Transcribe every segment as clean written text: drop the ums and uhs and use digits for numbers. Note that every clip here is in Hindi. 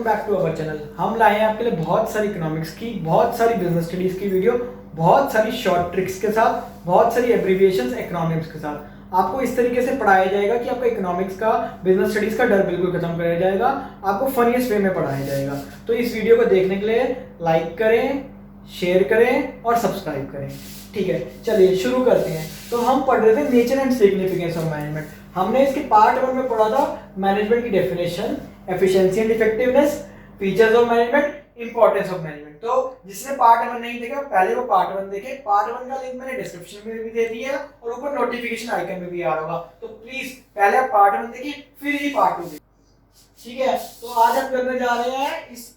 Back to our channel. हम लाए हैं आपके लिए बहुत सारी इकोनॉमिक्स की, बहुत सारी बिजनेस स्टडीज की वीडियो, बहुत सारी शॉर्ट ट्रिक्स के साथ, बहुत सारी एब्रीविएशंस इकोनॉमिक्स के साथ। आपको इस तरीके से पढ़ाया जाएगा कि आपका इकोनॉमिक्स का, बिजनेस स्टडीज का डर बिल्कुल खत्म कराया जाएगा, आपको फनीस्ट वे में पढ़ाया जाएगा। तो इस वीडियो को देखने के लिए लाइक करें, शेयर करें और सब्सक्राइब करें। ठीक है, चलिए शुरू करते हैं। तो हम पढ़ रहे थे nature and significance of management. हमने इसके पार्ट 1 में पढ़ा था मैनेजमेंट की definition, efficiency and effectiveness, features of management, importance of management. तो जिसने पार्ट 1 नहीं देखा पहले वो पार्ट 1 देखे। पार्ट 1 का लिंक मैंने डिस्क्रिप्शन में भी दे दिया है और ऊपर नोटिफिकेशन आइकन में भी आ रहा होगा। तो प्लीज पहले आप पार्ट 1 देखिए, फिर ही पार्ट 2 देखिए। ठीक है, तो आज हम करने जा रहे हैं इस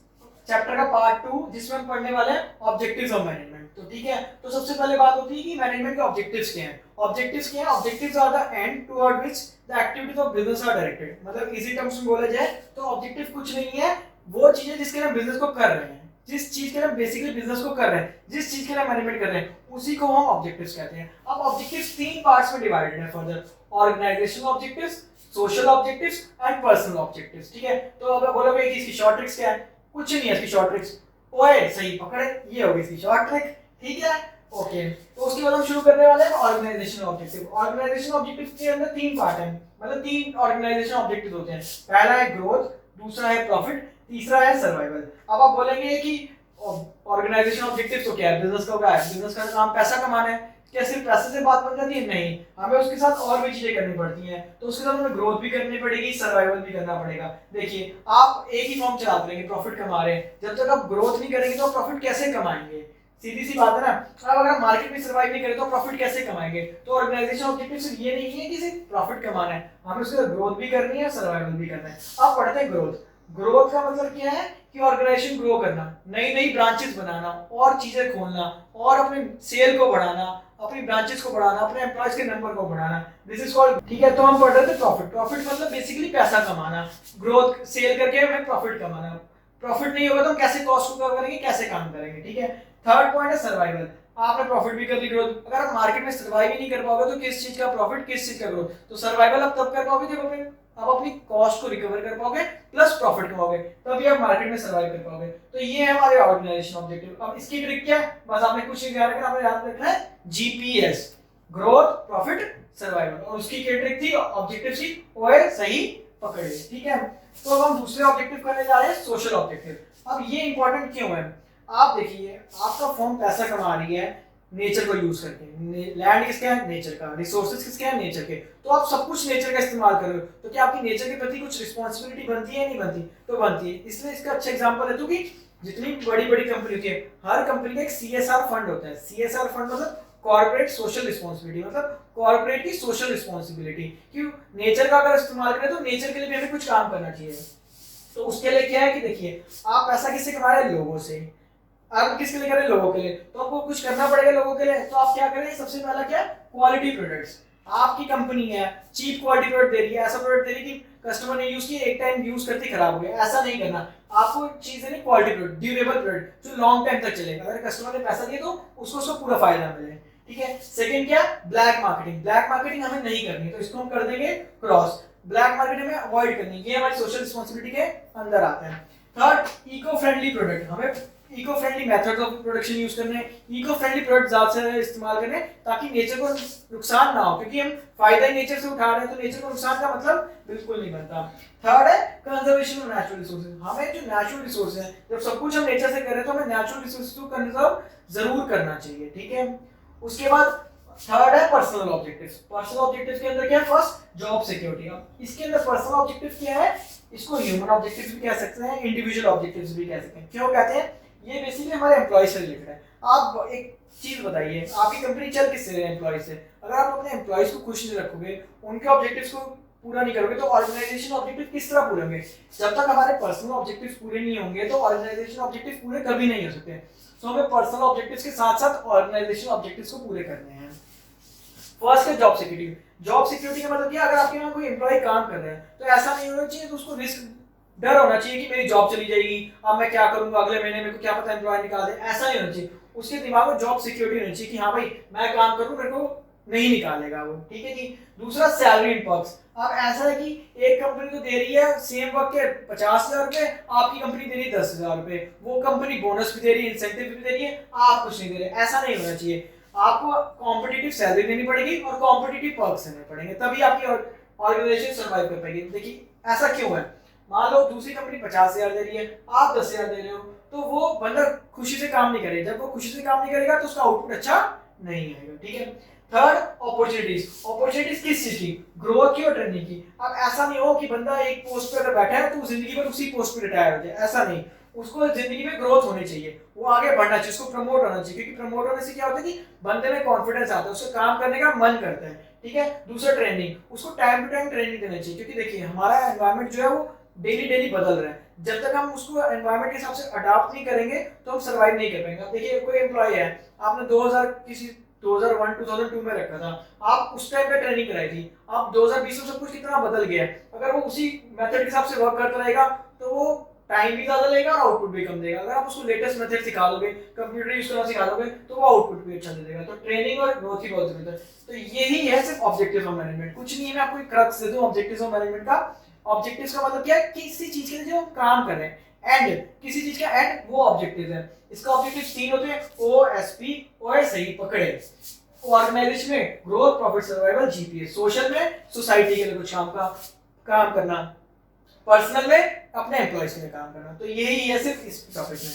चैप्टर का पार्ट 2, जिसमें हम पढ़ने वाले हैं ऑब्जेक्टिव्स ऑफ मैनेजमेंट। तो ठीक है, तो सबसे पहले बात होती है कि मैनेजमेंट के ऑब्जेक्टिव्स क्या हैं। ऑब्जेक्टिव्स क्या हैं? Objectives are the end toward which the activities of business are directed. मतलब इजी टर्म्स में बोला जाए तो ऑब्जेक्टिव कुछ नहीं है, वो चीजें जिसके लिए हम बिजनेस को कर रहे हैं, जिस चीज के लिए हम बेसिकली बिजनेस को कर रहे हैं, जिस चीज के लिए मैनेजमेंट कर रहे हैं, उसी को हम ऑब्जेक्टिव्स कहते हैं। अब ऑब्जेक्टिव्स 3 पार्ट्स में डिवाइडेड है further: organisational objectives, social objectives and personal objectives. ठीक है, तो अब बोलोगे कि इसकी शॉर्ट ट्रिक्स क्या है? कुछ नहीं है इसकी शॉर्ट ट्रिक्स। ओए सही पकड़े, ये होगी इसकी शॉर्ट ट्रिक। ठीक है, ओके। तो उसके बाद हम शुरू करने वाले हैं ऑर्गेनाइजेशनल ऑब्जेक्टिव। ऑर्गेनाइजेशन ऑब्जेक्टिव के अंदर 3 पार्ट हैं, मतलब 3 ऑर्गेनाइजेशन ऑब्जेक्टिव होते हैं। पहला है ग्रोथ, दूसरा है प्रॉफिट, तीसरा है सर्वाइवल। अब आप बोलेंगे कि ऑर्गेनाइजेशन ऑब्जेक्टिव तो क्या है? बिजनेस का क्या है? बिजनेस का काम पैसा कमाना है। क्या सिर्फ पैसे से बात बन जाती है? नहीं, हमें उसके साथ और भी चीजें करनी पड़ती हैं। तो उसके साथ हमें ग्रोथ भी करनी पड़ेगी, सर्वाइवल भी करना पड़ेगा। देखिए, आप एक ही फॉर्म चलाते रहेंगे, प्रॉफिट कमा रहे हैं, जब तक आप ग्रोथ नहीं करेंगे तो प्रॉफिट कैसे कमाएंगे? सीधी सी बात है ना। अब अगर मार्केट में सर्वाइव नहीं करें तो प्रॉफिट कैसे कमाएंगे? तो ऑर्गेनाइजेशन ऑब्जेक्टिव सिर्फ ये नहीं है कि सिर्फ प्रॉफिट कमाना है, हमें उसके साथ ग्रोथ भी करनी है, सर्वाइवल भी करना है। अब पढ़ते हैं ग्रोथ। ग्रोथ का मतलब क्या है? कि ऑर्गेनाइजेशन ग्रो करना, नई नई ब्रांचेस बनाना और चीजें खोलना और अपने सेल को बढ़ाना, अपनी ब्रांचेस को बढ़ाना, अपने एम्प्लॉयज के नंबर को बढ़ाना। This is called. ठीक है, तो हम पढ़ रहे थे प्रॉफिट। प्रॉफिट मतलब बेसिकली पैसा कमाना, ग्रोथ सेल करके हमें प्रॉफिट कमाना। प्रॉफिट नहीं होगा तो हम कैसे कॉस्ट को कवर करेंगे, कैसे काम करेंगे? ठीक है। थर्ड पॉइंट है सर्वाइवल। आपने प्रॉफिट भी कर ली, ग्रोथ। अगर आप मार्केट में सर्वाइव ही नहीं कर पाओगे तो किस चीज का प्रॉफिट, किस चीज का ग्रोथ? तो सर्वाइवल आप तब कर पाओगे जब आप अपनी कॉस्ट को रिकवर कर पाओगे प्लस प्रॉफिट कमाओगे, तभी आप मार्केट में सर्वाइव कर पाओगे। तो ये है हमारे ऑर्गेनाइजेशन ऑब्जेक्टिव। अब इसकी ट्रिक क्या है? बस आपने कुछ नहीं याद रखना, आपने याद रखना है जीपीएस: ग्रोथ, प्रॉफिट, सर्वाइवल। और उसकी क्या ट्रिक थी? ऑब्जेक्टिव की ओए सही पकड़े। ठीक है, तो अब हम दूसरे ऑब्जेक्टिव करने जा रहे हैं, सोशल ऑब्जेक्टिव। अब ये इंपॉर्टेंट क्यों है? आप देखिए, आपका फर्म पैसा कमा रही है नेचर को यूज करके। लैंड किसका है? नेचर का। रिसोर्सेज किसके हैं? नेचर के। तो आप सब कुछ नेचर का इस्तेमाल कर रहे हो, तो क्या आपकी नेचर के प्रति कुछ रिस्पॉन्सिबिलिटी बनती है या नहीं बनती? तो बनती है। इसलिए इसका अच्छा एग्जांपल है तो कि जितनी बड़ी बड़ी कंपनी होती है, हर कंपनी का एक सीएसआर फंड होता है। सीएसआर फंड मतलब कॉर्पोरेट सोशल रिस्पॉन्सिबिलिटी, मतलब कॉर्पोरेट की सोशल रिस्पॉन्सिबिलिटी। क्यों? नेचर का अगर इस्तेमाल करें तो नेचर के लिए भी हमें कुछ काम करना चाहिए। तो उसके लिए क्या है कि देखिए, आप पैसा किससे कमा रहे हैं? लोगों से। आप किसके लिए करें? लोगों के लिए। तो आपको कुछ करना पड़ेगा लोगों के लिए। तो आप क्या करें? सबसे पहला क्या? Quality products. आपकी कंपनी है, चीप क्वालिटी प्रोडक्ट दे रही है, ऐसा प्रोडक्ट दे रही है कि कस्टमर ने यूज किया, एक टाइम यूज करते खराब हो गया, ऐसा नहीं करना। आपको चीज देनी क्वालिटी प्रोडक्ट, ड्यूरेबल प्रोडक्ट, जो लॉन्ग टाइम तक चलेगा। अगर कस्टमर ने पैसा दिया तो उसको उसका पूरा फायदा मिले। ठीक है। सेकंड क्या? Black marketing. ब्लैक मार्केटिंग हमें नहीं करनी, तो इसको हम कर देंगे क्रॉस। ब्लैक मार्केट हमें अवॉइड करनी, ये हमारी सोशल रिस्पॉन्सिबिलिटी के अंदर आता है। Third, eco friendly product. हमें eco friendly method of production use करने, इको फ्रेंडली प्रोडक्ट ज्यादा से इस्तेमाल करने ताकि नेचर को नुकसान ना हो, क्योंकि हम फायदा ही नेचर से उठा रहे हैं तो नेचर को नुकसान का मतलब बिल्कुल नहीं बनता। थर्ड है कंजर्वेशन ऑफ नेचुरल रिसोर्सेज। हमें जो नेचुरल रिसोर्स है, जब सब कुछ हम नेचर से कर रहे हैं तो हमें नेचुरल रिसोर्सेज को कंजर्व जरूर करना चाहिए। ठीक है। उसके बाद थर्ड है पर्सनल ऑब्जेक्टिव्स। पर्सनल ऑब्जेक्टिव्स के अंदर क्या है? First, job security. अब इसके अंदर पर्सनल ऑब्जेक्टिव क्या है? इसको ह्यूमन ऑब्जेक्टिव्स भी कह सकते हैं, इंडिविजुअल ऑब्जेक्टिव्स भी कह सकते हैं। क्यों कहते हैं? ये बेसिकली हमारे एम्प्लॉय से रिलेटेड है। आप एक चीज बताइए, आपकी कंपनी चल किससे रही है? एम्प्लॉय से। अगर आप अपने एम्प्लॉयज को खुश नहीं रखोगे, उनके ऑब्जेक्टिव्स को पूरा नहीं करोगे, तो ऑर्गेनाइजेशन ऑब्जेक्टिव किस तरह पूरे होंगे? जब तक हमारे पर्सनल ऑब्जेक्टिव्स पूरे नहीं होंगे तो ऑर्गेनाइजेशन ऑब्जेक्टिव पूरे कभी नहीं हो सकते। तो हमें पर्सनल ऑब्जेक्टिव्स के साथ साथ ऑर्गेनाइजेशन ऑब्जेक्टिव्स को पूरे करने हैं। फर्स्ट है जॉब सिक्योरिटी। जॉब सिक्योरिटी का मतलब क्या? अगर आपके यहाँ कोई एम्प्लॉय काम कर रहे हैं तो ऐसा नहीं होना चाहिए तो उसको रिस्क, डर होना चाहिए कि मेरी जॉब चली जाएगी, अब मैं क्या करूंगा, अगले महीने मेरे को क्या पता एम्प्लॉय निकाल दे। ऐसा नहीं होना चाहिए। उसके दिमाग में जॉब सिक्योरिटी होनी चाहिए कि हाँ भाई, मैं काम करूँ, मेरे को नहीं निकालेगा वो, ठीक है जी। दूसरा सैलरी एंड पर्क्स। अब ऐसा है कि एक कंपनी तो दे रही है सेम वर्क के 50,000 रुपए, आपकी कंपनी दे रही है 10,000 रुपए, वो कंपनी बोनस भी दे रही है, इंसेंटिव भी दे रही है, आप कुछ नहीं दे रहे। ऐसा नहीं होना चाहिए। आपको कॉम्पिटिटिव सैलरी देनी पड़ेगी और कॉम्पिटिटिव पर्क्स देने पड़ेंगे, तभी आपकी ऑर्गेनाइजेशन सर्वाइव कर पाएगी। देखिए ऐसा क्यों है, मान लो दूसरी कंपनी 50,000 दे रही है, आप 10,000 दे रहे हो, तो वो बंदा खुशी से काम नहीं करेगा। जब वो खुशी से काम नहीं करेगा तो उसका आउटपुट अच्छा नहीं आएगा, ठीक है। Third, opportunities. अपॉर्चुनिटीज किस चीज की, ग्रोथ की और ट्रेनिंग की। अब ऐसा नहीं हो कि बंदा एक पोस्ट पे अगर बैठा है तो जिंदगी भर उसी पोस्ट पे रिटायर हो जाए, ऐसा नहीं। उसको जिंदगी में ग्रोथ होनी चाहिए, वो आगे बढ़ना चाहिए, उसको प्रमोट होना चाहिए, क्योंकि प्रमोट होने से क्या होता है कि बंदे में कॉन्फिडेंस आता है, उसको काम करने का मन करता है, ठीक है। दूसरा, ट्रेनिंग। उसको टाइम टू टाइम ट्रेनिंग देना चाहिए, क्योंकि देखिए हमारा एनवायरनमेंट जो है वो डेली डेली बदल रहा है। जब तक हम उसको एनवायरनमेंट के हिसाब से अडॉप्ट नहीं करेंगे तो हम सर्वाइव नहीं कर पाएंगे। अब देखिए कोई एम्प्लॉय है, आपने 2001 2002 में रखा था, आप उस टाइम पे ट्रेनिंग कराई थी, अब 2020 में सब कुछ कितना बदल गया है। अगर वो उसी मेथड के हिसाब से वर्क करता रहेगा तो वो टाइम भी ज्यादा लेगा और आउटपुट भी कम देगा। अगर आप उसको लेटेस्ट मेथड सिखा दोगे, कंप्यूटर यूज करना सिखा दोगे, तो वो आउटपुट भी अच्छा दे देगा। तो ट्रेनिंग और ग्रोथ ही बहुत जरूरत है। तो यही है सिर्फ ऑब्जेक्टिव ऑफ मैनेजमेंट, कुछ नहीं है। मैं आपको एक क्रक्स दे दूं ऑब्जेक्टिव ऑफ मैनेजमेंट का। ऑब्जेक्टिव्स का मतलब क्या है, किसी चीज के लिए जो हम काम कर रहे हैं, एंड किसी चीज का एंड, वो ऑब्जेक्टिव है। इसका ऑब्जेक्टिव 3 होते हैं, OSP, OS सही पकड़े। ऑर्गेनाइजेशन में growth, profit, survival, GPA। Social में सोसाइटी के लिए कुछ काम करना। पर्सनल में अपने एम्प्लॉयज के लिए काम करना। तो यही है सिर्फ इस टॉपिक में,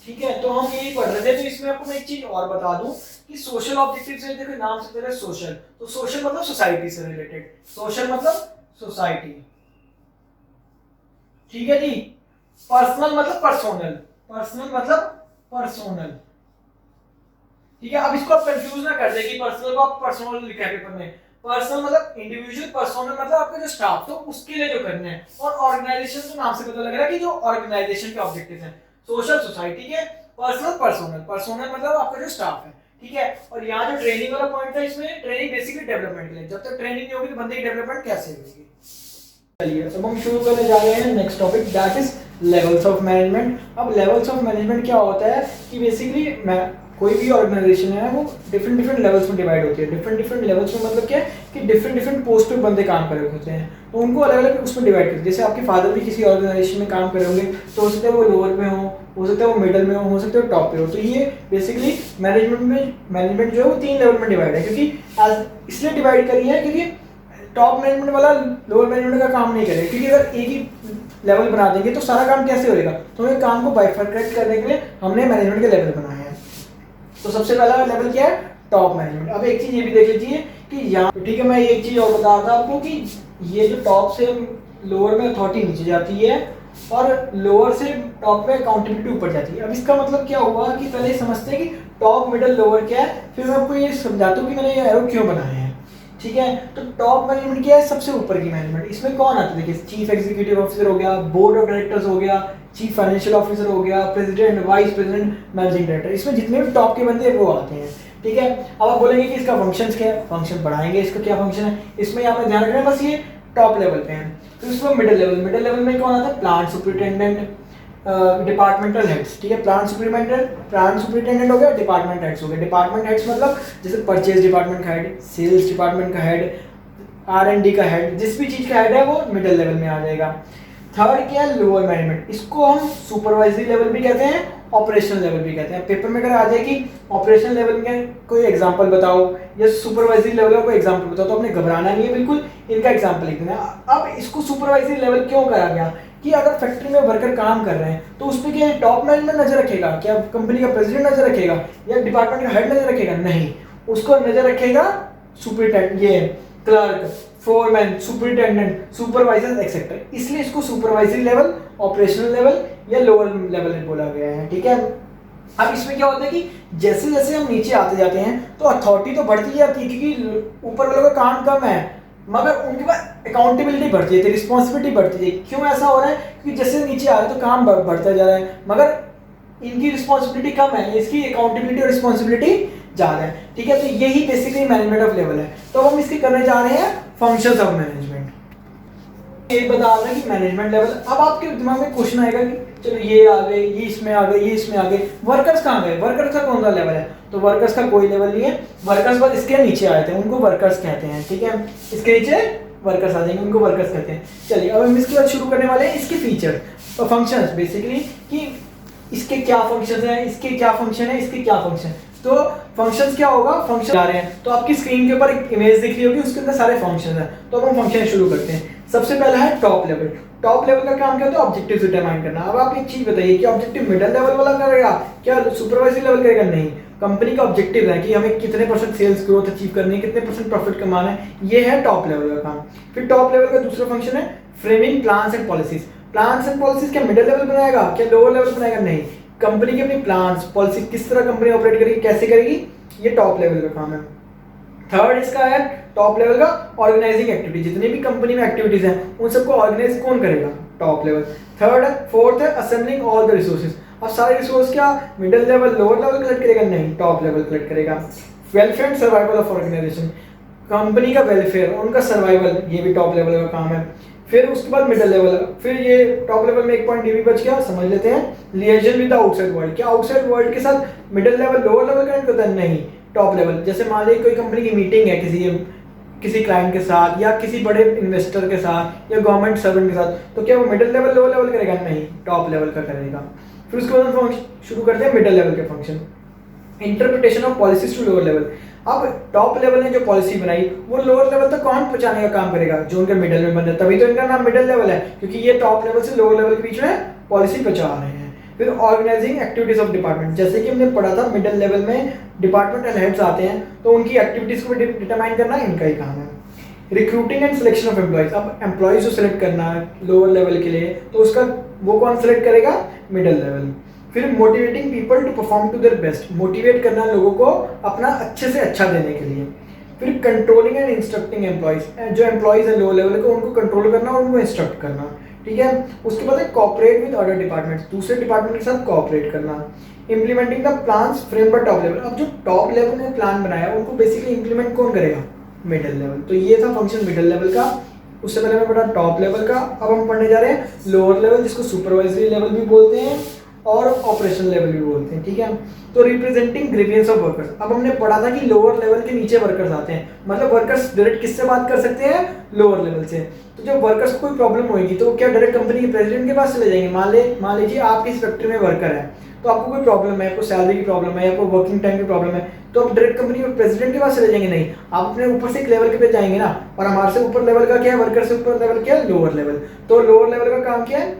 ठीक है। तो हम यही पढ़ रहे थे। तो इसमें आपको मैं एक चीज और बता दूं कि सोशल ऑब्जेक्टिव से, देखो नाम से पहले सोशल, तो सोशल मतलब सोसाइटी से रिलेटेड, सोशल मतलब सोसाइटी, ठीक है जी। पर्सनल मतलब पर्सोनल, पर्सनल मतलब पर्सोनल, ठीक है। अब इसको आप कंफ्यूज ना कर दे कि पर्सनल को आप पर्सनल लिखा है पेपर में। पर्सनल मतलब इंडिविजुअल, पर्सोनल मतलब आपका जो स्टाफ, तो उसके लिए जो करने हैं। और ऑर्गेनाइजेशन के नाम से पता लग रहा है कि जो ऑर्गेनाइजेशन के ऑब्जेक्टिव हैं। सोशल सोसाइटी के, पर्सनल पर्सोनल, पर्सोनल मतलब आपका जो स्टाफ है, ठीक है। और यहाँ जो ट्रेनिंग वाला पॉइंट था, इसमें ट्रेनिंग बेसिकली डेवलपमेंट के लिए। जब तक ट्रेनिंग नहीं होगी तो बंदे की डेवलपमेंट कैसे होगी। चलिए अब हम शुरू करने जा रहे हैं next topic, that is levels of management. अब लेवल्स ऑफ मैनेजमेंट क्या होता है कि बेसिकली कोई भी ऑर्गेनाइजेशन है वो डिफरेंट डिफरेंट लेवल्स में डिवाइड होती है। डिफरेंट डिफरेंट लेवल्स में मतलब क्या है कि डिफरेंट डिफरेंट पोस्ट पे बंदे काम कर रहे होते हैं, तो उनको अलग अलग उसमें डिवाइड करते हैं। जैसे आपके फादर भी किसी ऑर्गेनाइजेशन में काम कर रहे होंगे, तो हो सकता है वो लोअर में हो सकता है वो मिडिल में हो सकता है वो टॉप पे हो। तो ये बेसिकली मैनेजमेंट जो है वो 3 लेवल में डिवाइड है, क्योंकि इसलिए डिवाइड करी है क्योंकि टॉप मैनेजमेंट वाला लोअर मैनेजमेंट का काम नहीं करेगा। क्योंकि अगर एक ही लेवल बना देंगे तो सारा काम कैसे होएगा। तो हमें काम को बाइफरकेट करने के लिए हमने मैनेजमेंट के लेवल बनाए हैं। तो सबसे पहला लेवल क्या है, टॉप मैनेजमेंट। अब एक चीज ये भी देख लीजिए कि यहाँ, तो ठीक है, मैं एक चीज और बता रहा था आपको कि ये जो टॉप से लोअर में अथॉरिटी नीचे जाती है और लोअर से टॉप में अकाउंटेबिलिटी ऊपर जाती है। अब इसका मतलब क्या हुआ कि पहले समझते हैं कि टॉप मिडिल लोअर क्या है, फिर मैं आपको ये समझाता हूँ कि मैंने ये एरो क्यों बनाए हैं, ठीक है। तो टॉप मैनेजमेंट क्या है, सबसे ऊपर की मैनेजमेंट। इसमें कौन आता है, देखिए चीफ एग्जीक्यूटिव ऑफिसर हो गया, बोर्ड ऑफ डायरेक्टर्स हो गया, चीफ फाइनेंशियल ऑफिसर हो गया, president, vice president, managing director. इसमें जितने भी टॉप के बंदे हैं वो आते हैं, ठीक है। अब आप बोलेंगे कि इसका फंक्शंस क्या है, फंक्शन पढ़ाएंगे, इसका क्या फंक्शन है। इसमें आपने ध्यान रखना है बस ये टॉप लेवल पे है। फिर उसमें मिडिल लेवल में कौन आता है, प्लांट सुपरिटेंडेंट, डिपार्टमेंटल हेड्स, ठीक है। प्लांट सुपरिटेंडेंट हो गया, डिपार्टमेंट हेड्स हो गए। डिपार्टमेंट हेड्स मतलब जैसे परचेज डिपार्टमेंट का हेड, सेल्स डिपार्टमेंट का हेड, R&D का हेड, जिस भी चीज का हेड है वो मिडिल लेवल में आ जाएगा। थर्ड क्या है, लोअर मैनेजमेंट। इसको हम सुपरवाइजरी लेवल भी कहते हैं, ऑपरेशनल लेवल भी कहते हैं। पेपर में अगर आ जाए कि ऑपरेशनल लेवल में कोई एग्जांपल बताओ या सुपरवाइजरी लेवल का कोई एग्जांपल बताओ, तो आपने घबराना नहीं है, बिल्कुल इनका एग्जांपल लिख देना। अब इसको सुपरवाइजरी लेवल क्यों करा गया कि अगर फैक्ट्री में वर्कर काम कर रहे हैं तो उस पर क्या टॉप मैनेजमेंट नजर रखेगा, क्या कंपनी का प्रेसिडेंट नजर रखेगा या डिपार्टमेंट का हेड नजर रखेगा, नहीं, उसको नजर रखेगा सुपरिटेंडेंट, ये clerk, foreman, superintendent, supervisor etcetera. इसलिए इसको सुपरवाइजरी लेवल, ऑपरेशनल लेवल या लोअर लेवल बोला गया है, ठीक है। अब इसमें क्या होता है कि जैसे जैसे हम नीचे आते जाते हैं तो अथॉरिटी तो बढ़ती जाती है, क्योंकि ऊपर वालों का काम कम है मगर उनके पास अकाउंटेबिलिटी बढ़ती है, रिस्पॉन्सिबिलिटी बढ़ती है। क्यों ऐसा हो रहा है, क्योंकि जैसे नीचे आ रहे हैं तो काम बढ़ता जा रहा है मगर इनकी रिस्पॉन्सिबिलिटी कम है, इसकी अकाउंटेबिलिटी और रिस्पॉन्सिबिलिटी ज़्यादा है, ठीक है। तो यही बेसिकली मैनेजमेंट ऑफ लेवल है। तो हम इसके करने जा रहे हैं फंक्शंस ऑफ मैनेजमेंट। ये बता रहा है कि मैनेजमेंट लेवल। अब आपके दिमाग में क्वेश्चन आएगा कि चलो ये आ गए, ये इसमें आ गए, ये इसमें आ गए, वर्कर्स कहाँ गए? वर्कर्स का कौन सा लेवल है? तो वर्कर्स का कोई लेवल नहीं है, वर्कर्स बस इसके नीचे आए थे, उनको वर्कर्स कहते हैं, ठीक है, इसके नीचे वर्कर्स आ जाएंगे, उनको वर्कर्स कहते हैं। चलिए अब हम इसके बाद शुरू करने वाले हैं इसके फीचर और फंक्शंस, बेसिकली कि इसके क्या फंक्शंस हैं, इसके क्या फंक्शन है, इसके क्या फंक्शन। तो फंक्शंस क्या होगा, फंक्शन आ रहे हैं, तो आपकी स्क्रीन के ऊपर एक इमेज दिख रही होगी, उसके अंदर सारे फंक्शंस हैं। तो अब हम फंक्शन शुरू करते हैं। सबसे पहला है टॉप लेवल। टॉप लेवल का काम क्या होता है? ऑब्जेक्टिव डिटरमाइन करना। अब आप एक चीज बताइए कि ऑब्जेक्टिव मिडिल लेवल वाला करेगा क्या सुपरवाइजरी लेवल करेगा? नहीं, कंपनी का ऑब्जेक्टिव है कि हमें कितने % सेल्स ग्रोथ अचीव करनी है, कितने % प्रॉफिट कमाना है, ये है टॉप लेवल का काम। फिर टॉप लेवल का दूसरा फंक्शन है framing plans and policies. Plans and policies क्या मिडिल लेवल बनाएगा, क्या लोअर लेवल बनाएगा? नहीं, कंपनी की अपनी प्लान्स पॉलिसी किस तरह कंपनी ऑपरेट करेगी, कैसे करेगी, ये टॉप लेवल का काम है। थर्ड इसका है टॉप लेवल का ऑर्गेनाइजिंग एक्टिविटी। जितनी भी कंपनी में एक्टिविटीज हैं उन सबको ऑर्गेनाइज कौन करेगा? Top level. थर्ड है, फोर्थ है असेंबलिंग ऑल द रिसोर्सेज। अब सारे रिसोर्स क्या middle level lower level collect करेगा? नहीं, टॉप लेवल कलेक्ट करेगा। Welfare and survival of organisation, company का वेलफेयर और उनका सर्वाइवल, ये भी टॉप लेवल का काम है। फिर उसके बाद मिडिल लेवल, फिर ये टॉप लेवल में एक पॉइंट ये भी बच गया, समझ लेते हैं, लिएजन विद द आउटसाइड वर्ल्ड। क्या आउटसाइड वर्ल्ड के साथ middle level lower level connect करता है? नहीं, टॉप लेवल। जैसे मान लीजिए कोई कंपनी की मीटिंग है किसी क्लाइंट के साथ या किसी बड़े इन्वेस्टर के साथ या गवर्नमेंट सर्वेंट के साथ, तो क्या वो मिडिल लेवल लोअर लेवल करेगा? नहीं, टॉप लेवल का करेगा। फिर उसके बाद हम शुरू करते हैं मिडिल लेवल के function, interpretation of policies to lower level. अब टॉप लेवल ने जो पॉलिसी बनाई वो लोअर लेवल तक कौन पहुंचाने का काम करेगा? जो उनके मिडिल में बंदे, तभी तो इनका नाम मिडिल लेवल है, क्योंकि ये टॉप लेवल से लोअर लेवल के बीच में पॉलिसी पहुंचा रहे हैं। फिर ऑर्गेनाइजिंग एक्टिविटीज ऑफ डिपार्टमेंट, जैसे कि हमने पढ़ा था मिडिल लेवल में डिपार्टमेंटल हेड्स आते हैं, तो उनकी एक्टिविटीज को डिटरमाइन करना इनका ही काम है। Recruiting and selection of employees, अब एम्प्लॉयज जो सिलेक्ट करना है लोअर लेवल के लिए, तो उसका वो कौन सिलेक्ट करेगा? Middle level. फिर motivating people to perform to their best, motivate करना लोगों को अपना अच्छे से अच्छा देने के लिए। फिर कंट्रोलिंग एंड इंस्ट्रक्टिंग एम्प्लॉयज, जो एम्प्लॉयज है लो लेवल को उनको कंट्रोल करना और उनको इंस्ट्रक्ट करना, ठीक है। उसके बाद है कोऑपरेट विद अदर डिपार्टमेंट्स, दूसरे डिपार्टमेंट के साथ कोऑपरेट करना। Implementing the plans frame by top level, अब जो टॉप लेवल ने प्लान बनाया उनको बेसिकली इंप्लीमेंट कौन करेगा? Middle level. तो ये था फंक्शन मिडिल लेवल का। उससे पहले मैं पढ़ा टॉप लेवल का, अब हम पढ़ने जा रहे हैं लोअर लेवल, जिसको सुपरवाइजरी लेवल भी बोलते हैं और ऑपरेशनल लेवल भी बोलते हैं, ठीक है। तो रिप्रेजेंटिंग ग्रीवियंस ऑफ वर्कर्स, अब हमने पढ़ा था कि लोअर लेवल के नीचे वर्कर्स आते हैं, मतलब वर्कर्स डायरेक्ट किससे बात कर सकते हैं? लोअर लेवल से। तो जब वर्कर्स को कोई प्रॉब्लम होगी तो क्या डायरेक्ट कंपनी के प्रेसिडेंट के पास चले जाएंगे? मान लीजिए आप किसी फैक्ट्री में वर्कर है, तो आपको कोई प्रॉब्लम है, आपको सैलरी की प्रॉब्लम है, आपको वर्किंग टाइम की प्रॉब्लम है, तो आप डायरेक्ट कंपनी के प्रेसिडेंट के पास चले जाएंगे? नहीं, आप अपने ऊपर से एक लेवल के पे जाएंगे ना। और हमारे से ऊपर लेवल का क्या है? वर्कर से ऊपर लेवल क्या है? Lower level. तो लोअर लेवल का काम क्या है?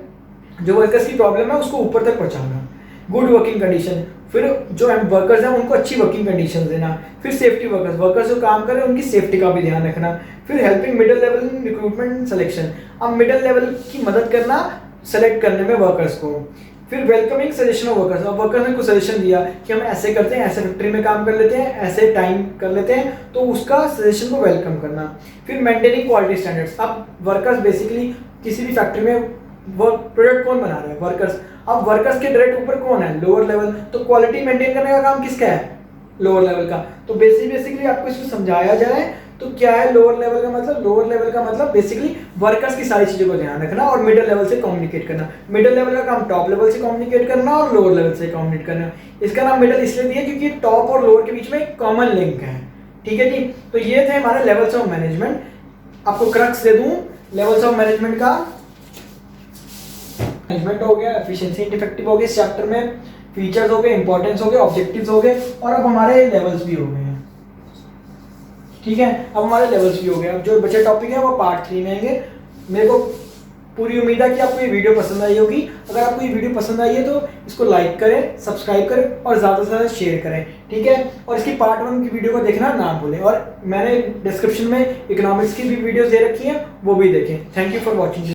जो वर्कर्स की प्रॉब्लम है उसको ऊपर तक पहुंचाना। गुड वर्किंग कंडीशन, फिर जो वर्कर्स हैं उनको अच्छी वर्किंग कंडीशन देना। फिर सेफ्टी वर्कर्स जो काम कर रहे हैं उनकी सेफ्टी का भी ध्यान रखना। फिर helping middle level in recruitment and selection, अब मिडिल लेवल की मदद करना सेलेक्ट करने में वर्कर्स को। फिर वेलकमिंग सजेशन ऑफ वर्कर्स, अब वर्कर्स ने कुछ सजेशन दिया कि हम ऐसे करते हैं, ऐसे फैक्ट्री में काम कर लेते हैं, ऐसे टाइम कर लेते हैं, तो उसका सजेशन को वेलकम करना। फिर मेंटेनिंग क्वालिटी स्टैंडर्ड्स, अब वर्कर्स बेसिकली किसी भी फैक्ट्री में प्रोडक्ट कौन बना रहा है? वर्कर्स। अब वर्कर्स के डायरेक्ट ऊपर कौन है? Lower level. तो क्वालिटी मेंटेन करने का काम किसका है? लोअर लेवल का। तो बेसिकली आपको इसको समझाया जाए तो क्या है लोअर लेवल का मतलब? लोअर लेवल का मतलब बेसिकली वर्कर्स की सारी चीजों को ध्यान रखना और मिडिल लेवल से कम्युनिकेट करना। मिडिल लेवल का काम टॉप लेवल से कम्युनिकेट करना और लोअर लेवल से कम्युनिकेट करना। इसका नाम मिडिल इसलिए दिया क्योंकि टॉप और लोअर के बीच में एक कॉमन लिंक है, ठीक है जी। तो ये थे हमारे लेवल्स ऑफ मैनेजमेंट। आपको क्रक्स दे दूं लेवल्स ऑफ मैनेजमेंट का, मैनेजमेंट हो गया, एफिशिएंसी एंड इफेक्टिव हो गया इस चैप्टर में, फीचर्स हो गए, इंपॉर्टेंस हो गए, ऑब्जेक्टिव्स हो गए, और अब हमारे लेवल्स भी हो गए हैं, ठीक है। अब हमारे लेवल्स भी हो गए। अब जो बचे टॉपिक है वो पार्ट 3 में आएंगे। मेरे को पूरी उम्मीद है कि आपको ये वीडियो पसंद आई होगी। अगर आपको ये वीडियो पसंद आई है तो इसको लाइक करें, सब्सक्राइब करें और ज़्यादा से ज़्यादा शेयर करें, ठीक है। और इसकी पार्ट 1 की वीडियो को देखना ना भूलें, और मैंने डिस्क्रिप्शन में इकोनॉमिक्स की भी वीडियोस दे रखी हैं, वो भी देखें। Thank you for watching.